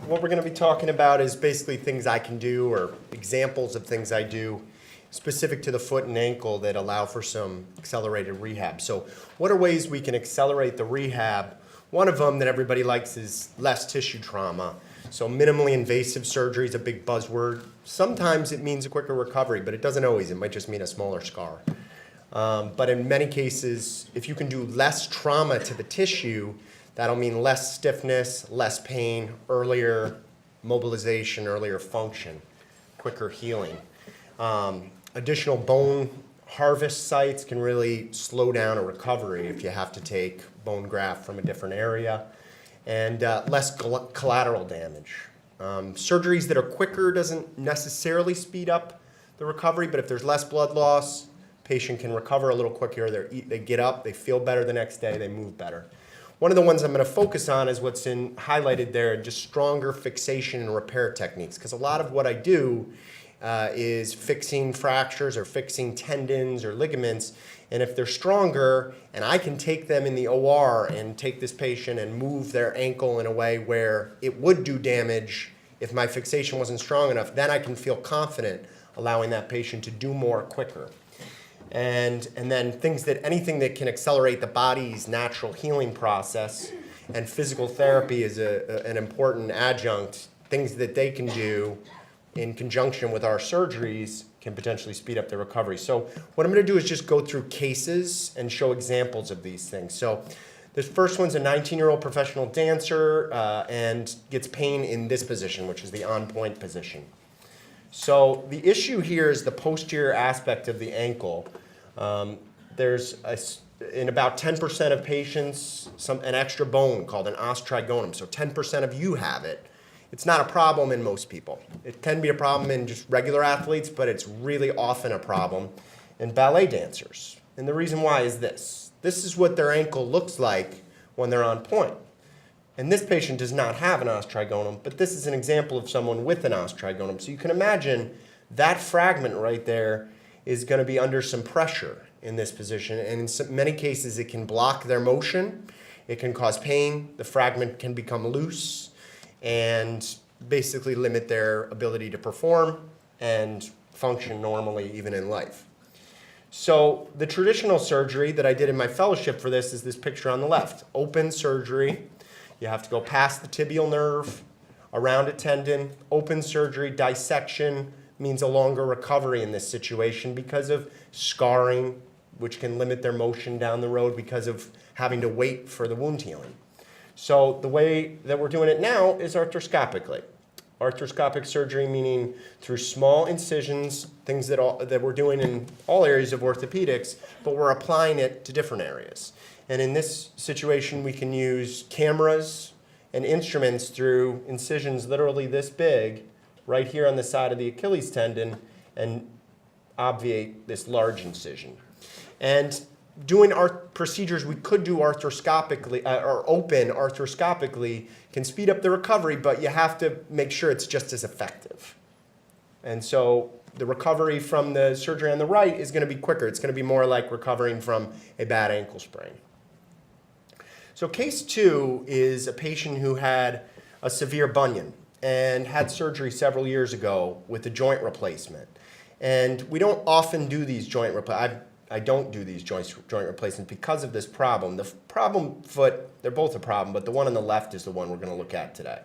what we're going to be talking about is basically things I can do or examples of things I do specific to the foot and ankle that allow for some accelerated rehab. So what are ways we can accelerate the rehab? One of them that everybody likes is less tissue trauma. So minimally invasive surgery is a big buzzword. Sometimes it means a quicker recovery, but it doesn't always. It might just mean a smaller scar. But in many cases, if you can do less trauma to the tissue, that'll mean less stiffness, less pain, earlier mobilization, earlier function, quicker healing. Additional bone harvest sites can really slow down a recovery if you have to take bone graft from a different area, and less collateral damage. Surgeries that are quicker doesn't necessarily speed up the recovery, but if there's less blood loss, patient can recover a little quicker. They get up, they feel better the next day, they move better. One of the ones I'm going to focus on is what's highlighted there, just stronger fixation and repair techniques, because a lot of what I do is fixing fractures or fixing tendons or ligaments, and if they're stronger and I can take them in the OR and take this patient and move their ankle in a way where it would do damage if my fixation wasn't strong enough, then I can feel confident allowing that patient to do more quicker. And then anything that can accelerate the body's natural healing process, and physical therapy is an important adjunct. Things that they can do in conjunction with our surgeries can potentially speed up the recovery. So what I'm going to do is just go through cases and show examples of these things. So this first one's a 19-year-old professional dancer and gets pain in this position, which is the on-point position. So the issue here is the posterior aspect of the ankle. In about 10% of patients, an extra bone called an os trigonum. So 10% of you have it. It's not a problem in most people. It can be a problem in just regular athletes, but it's really often a problem in ballet dancers. And the reason why is this. This is what their ankle looks like when they're on point. And this patient does not have an os trigonum, but this is an example of someone with an os trigonum. So you can imagine that fragment right there is going to be under some pressure in this position. And in many cases, it can block their motion. It can cause pain. The fragment can become loose and basically limit their ability to perform and function normally even in life. So the traditional surgery that I did in my fellowship for this is this picture on the left. Open surgery. You have to go past the tibial nerve, around a tendon. Open surgery, dissection means a longer recovery in this situation because of scarring, which can limit their motion down the road because of having to wait for the wound healing. So the way that we're doing it now is arthroscopically. Arthroscopic surgery meaning through small incisions, things that we're doing in all areas of orthopedics, but we're applying it to different areas. And in this situation, we can use cameras and instruments through incisions literally this big, right here on the side of the Achilles tendon, and obviate this large incision. And doing our procedures we could do arthroscopically or open arthroscopically can speed up the recovery, but you have to make sure it's just as effective. And so the recovery from the surgery on the right is going to be quicker. It's going to be more like recovering from a bad ankle sprain. So case 2 is a patient who had a severe bunion and had surgery several years ago with a joint replacement. And we don't often do these joint replacements. I don't do these joint replacements because of this problem. The problem foot, they're both a problem, but the one on the left is the one we're going to look at today.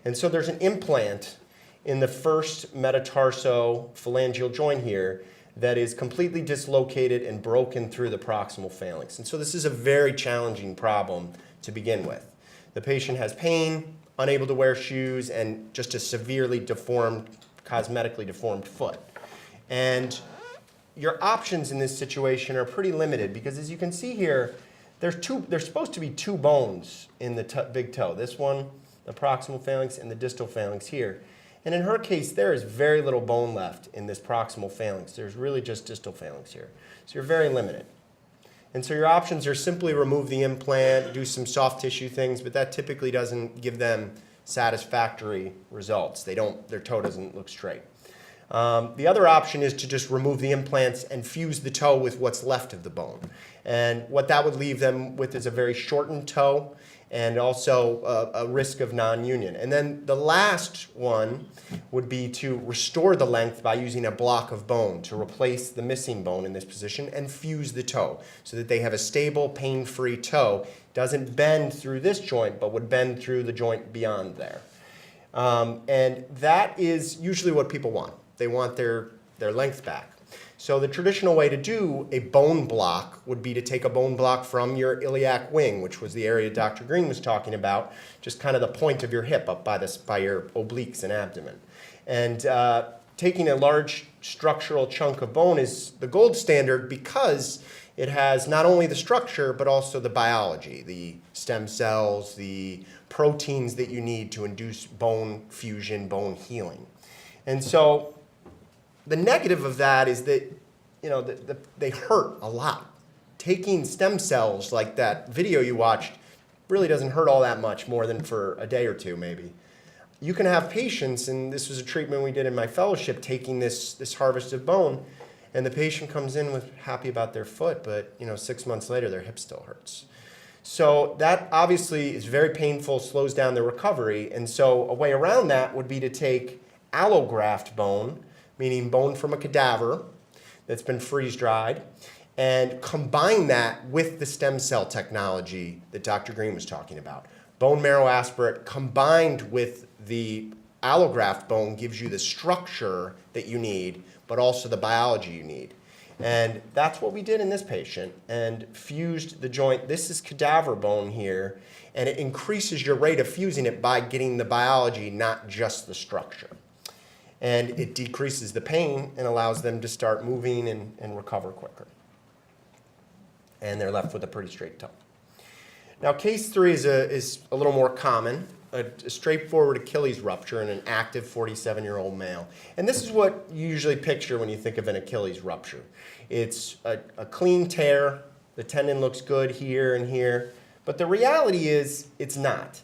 And so there's an implant in the first metatarsophalangeal joint here that is completely dislocated and broken through the proximal phalanx. And so this is a very challenging problem to begin with. The patient has pain, unable to wear shoes, and just a severely deformed, cosmetically deformed foot. And your options in this situation are pretty limited because, as you can see here, there's supposed to be two bones in the big toe. This one, the proximal phalanx, and the distal phalanx here. And in her case, there is very little bone left in this proximal phalanx. There's really just distal phalanx here. So you're very limited. And so your options are simply remove the implant, do some soft tissue things, but that typically doesn't give them satisfactory results. Their toe doesn't look straight. The other option is to just remove the implants and fuse the toe with what's left of the bone. And what that would leave them with is a very shortened toe and also a risk of non-union. And then the last one would be to restore the length by using a block of bone to replace the missing bone in this position and fuse the toe so that they have a stable, pain-free toe. Doesn't bend through this joint, but would bend through the joint beyond there. And that is usually what people want. They want their length back. So the traditional way to do a bone block would be to take a bone block from your iliac wing, which was the area Dr. Green was talking about, just kind of the point of your hip up by your obliques and abdomen. And taking a large structural chunk of bone is the gold standard because it has not only the structure, but also the biology, the stem cells, the proteins that you need to induce bone fusion, bone healing. And so the negative of that is that, they hurt a lot. Taking stem cells like that video you watched really doesn't hurt all that much, more than for a day or two maybe. You can have patients, and this was a treatment we did in my fellowship, taking this harvested bone, and the patient comes in with happy about their foot, but 6 months later their hip still hurts. So that obviously is very painful, slows down the recovery, and so a way around that would be to take allograft bone, meaning bone from a cadaver that's been freeze-dried, and combine that with the stem cell technology that Dr. Green was talking about. Bone marrow aspirate combined with the allograft bone gives you the structure that you need, but also the biology you need. And that's what we did in this patient, and fused the joint. This is cadaver bone here, and it increases your rate of fusing it by getting the biology, not just the structure. And it decreases the pain and allows them to start moving and recover quicker. And they're left with a pretty straight toe. Now, case 3 is a little more common, a straightforward Achilles rupture in an active 47-year-old male. And this is what you usually picture when you think of an Achilles rupture. It's a clean tear, the tendon looks good here and here, but the reality is it's not.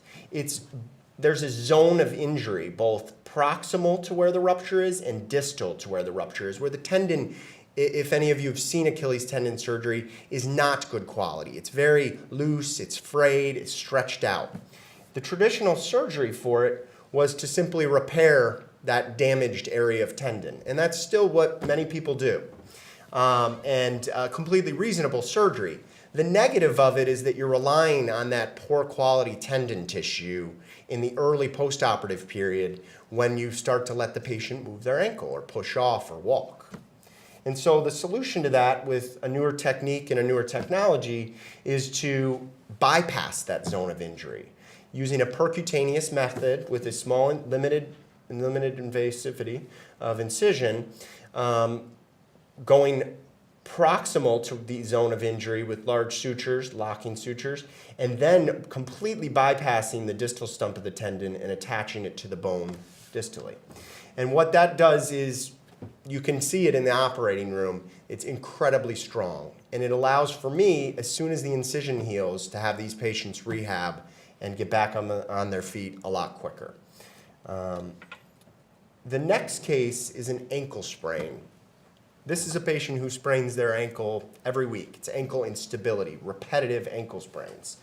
There's a zone of injury, both proximal to where the rupture is and distal to where the rupture is, where the tendon, if any of you have seen Achilles tendon surgery, is not good quality. It's very loose, it's frayed, it's stretched out. The traditional surgery for it was to simply repair that damaged area of tendon, and that's still what many people do, and completely reasonable surgery. The negative of it is that you're relying on that poor quality tendon tissue in the early postoperative period when you start to let the patient move their ankle or push off or walk. And so the solution to that with a newer technique and a newer technology is to bypass that zone of injury using a percutaneous method with a small and limited invasivity of incision, going proximal to the zone of injury with large sutures, locking sutures, and then completely bypassing the distal stump of the tendon and attaching it to the bone distally. And what that does is, you can see it in the operating room, it's incredibly strong. And it allows for me, as soon as the incision heals, to have these patients rehab and get back on their feet a lot quicker. The next case is an ankle sprain. This is a patient who sprains their ankle every week. It's ankle instability, repetitive ankle sprains.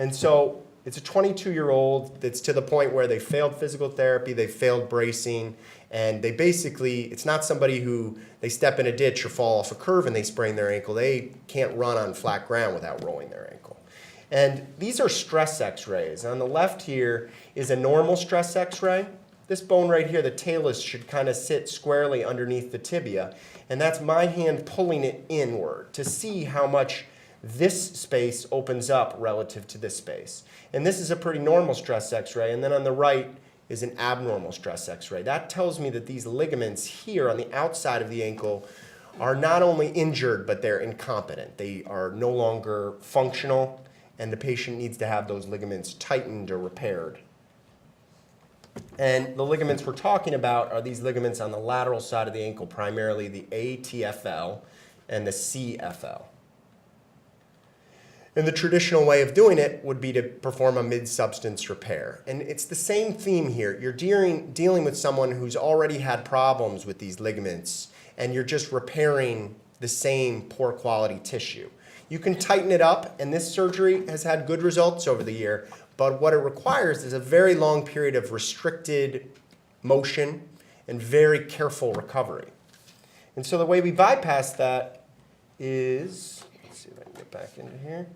And so it's a 22-year-old that's to the point where they failed physical therapy, they failed bracing, and they basically, it's not somebody who they step in a ditch or fall off a curve and they sprain their ankle. They can't run on flat ground without rolling their ankle. And these are stress x-rays. On the left here is a normal stress x-ray. This bone right here, the talus, should kind of sit squarely underneath the tibia. And that's my hand pulling it inward to see how much this space opens up relative to this space. And this is a pretty normal stress x-ray. And then on the right is an abnormal stress x-ray. That tells me that these ligaments here on the outside of the ankle are not only injured, but they're incompetent. They are no longer functional, and the patient needs to have those ligaments tightened or repaired. And the ligaments we're talking about are these ligaments on the lateral side of the ankle, primarily the ATFL and the CFL. And the traditional way of doing it would be to perform a midsubstance repair. And it's the same theme here. You're dealing with someone who's already had problems with these ligaments, and you're just repairing the same poor quality tissue. You can tighten it up, and this surgery has had good results over the year, but what it requires is a very long period of restricted motion and very careful recovery. And so the way we bypass that is, let's see if I can get back into here,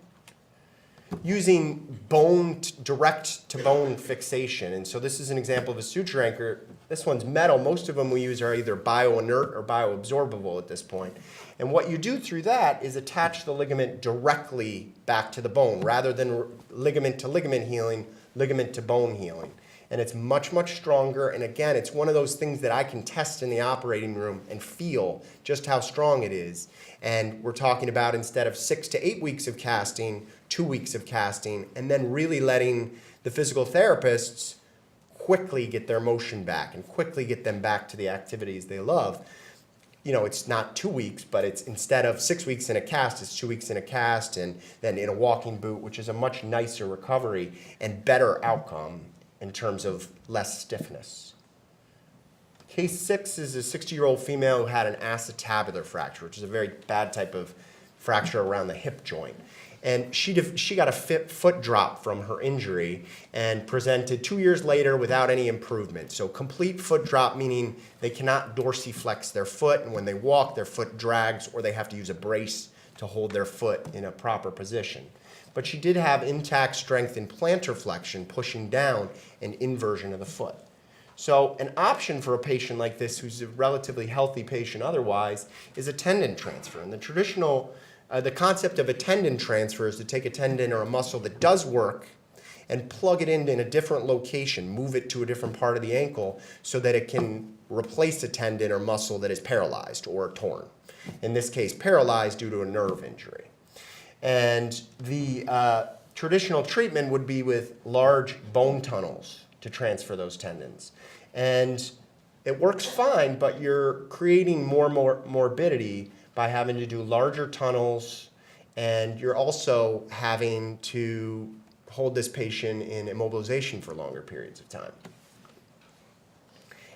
using direct to bone fixation. And so this is an example of a suture anchor. This one's metal. Most of them we use are either bioinert or bioabsorbable at this point. And what you do through that is attach the ligament directly back to the bone rather than ligament to ligament healing, ligament to bone healing. And it's much, much stronger. And again, it's one of those things that I can test in the operating room and feel just how strong it is. And we're talking about, instead of 6 to 8 weeks of casting, 2 weeks of casting, and then really letting the physical therapists quickly get their motion back and quickly get them back to the activities they love. You know, it's not 2 weeks, but it's, instead of 6 weeks in a cast, it's 2 weeks in a cast and then in a walking boot, which is a much nicer recovery and better outcome in terms of less stiffness. Case 6 is a 60-year-old female who had an acetabular fracture, which is a very bad type of fracture around the hip joint. And she got a foot drop from her injury and presented 2 years later without any improvement. So complete foot drop, meaning they cannot dorsiflex their foot, and when they walk, their foot drags, or they have to use a brace to hold their foot in a proper position. But she did have intact strength in plantar flexion, pushing down, and inversion of the foot. So an option for a patient like this, who's a relatively healthy patient otherwise, is a tendon transfer. And the traditional the concept of a tendon transfer is to take a tendon or a muscle that does work and plug it in a different location, move it to a different part of the ankle so that it can replace a tendon or muscle that is paralyzed or torn. In this case, paralyzed due to a nerve injury. And the traditional treatment would be with large bone tunnels to transfer those tendons. And it works fine, but you're creating more morbidity by having to do larger tunnels, and you're also having to hold this patient in immobilization for longer periods of time.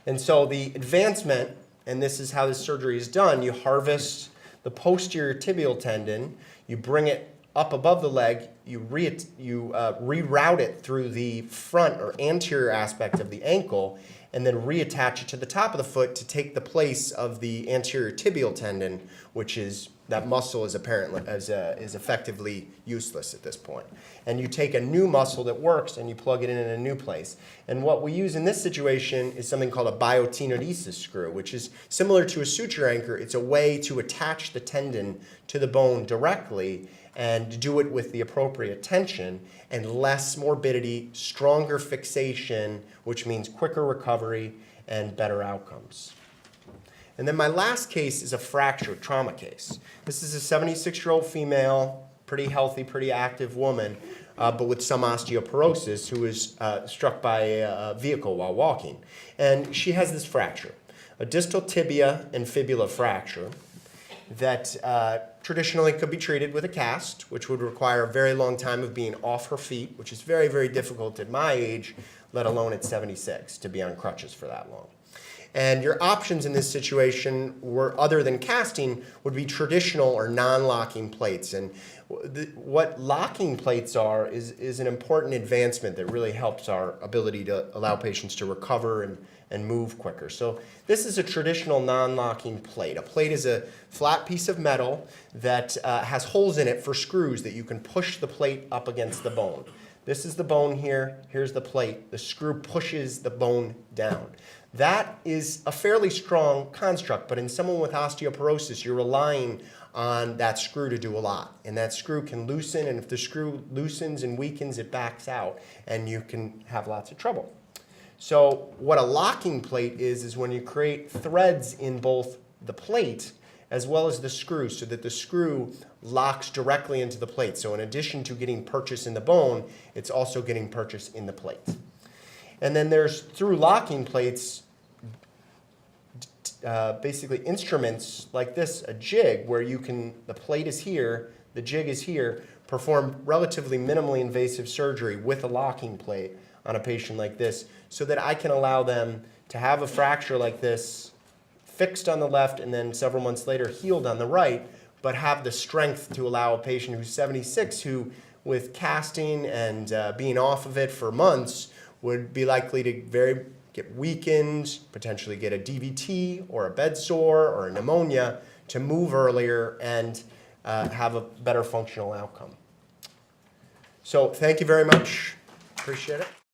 And so the advancement, and this is how this surgery is done, you harvest the posterior tibial tendon, you bring it up above the leg, you reroute it through the front or anterior aspect of the ankle, and then reattach it to the top of the foot to take the place of the anterior tibial tendon, which is, that muscle is is effectively useless at this point. And you take a new muscle that works and you plug it in a new place. And what we use in this situation is something called a biotenodesis screw, which is similar to a suture anchor. It's a way to attach the tendon to the bone directly and do it with the appropriate tension and less morbidity, stronger fixation, which means quicker recovery and better outcomes. And then my last case is a fracture trauma case. This is a 76-year-old female, pretty healthy, pretty active woman, but with some osteoporosis, who was struck by a vehicle while walking. And she has this fracture, a distal tibia and fibula fracture that traditionally could be treated with a cast, which would require a very long time of being off her feet, which is very, very difficult at my age, let alone at 76, to be on crutches for that long. And your options in this situation were, other than casting, would be traditional or non-locking plates. And what locking plates are is an important advancement that really helps our ability to allow patients to recover and move quicker. So this is a traditional non-locking plate. A plate is a flat piece of metal that has holes in it for screws that you can push the plate up against the bone. This is the bone here, here's the plate. The screw pushes the bone down. That is a fairly strong construct, but in someone with osteoporosis, you're relying on that screw to do a lot. And that screw can loosen, and if the screw loosens and weakens, it backs out, and you can have lots of trouble. So what a locking plate is when you create threads in both the plate as well as the screw, so that the screw locks directly into the plate. So in addition to getting purchase in the bone, it's also getting purchase in the plate. And then there's, through locking plates, basically instruments like this, a jig, where you can, the plate is here, the jig is here, perform relatively minimally invasive surgery with a locking plate on a patient like this, so that I can allow them to have a fracture like this fixed on the left and then several months later healed on the right, but have the strength to allow a patient who's 76, who with casting and being off of it for months would be likely to get weakened, potentially get a DVT or a bed sore or a pneumonia, to move earlier and have a better functional outcome. So thank you very much. Appreciate it.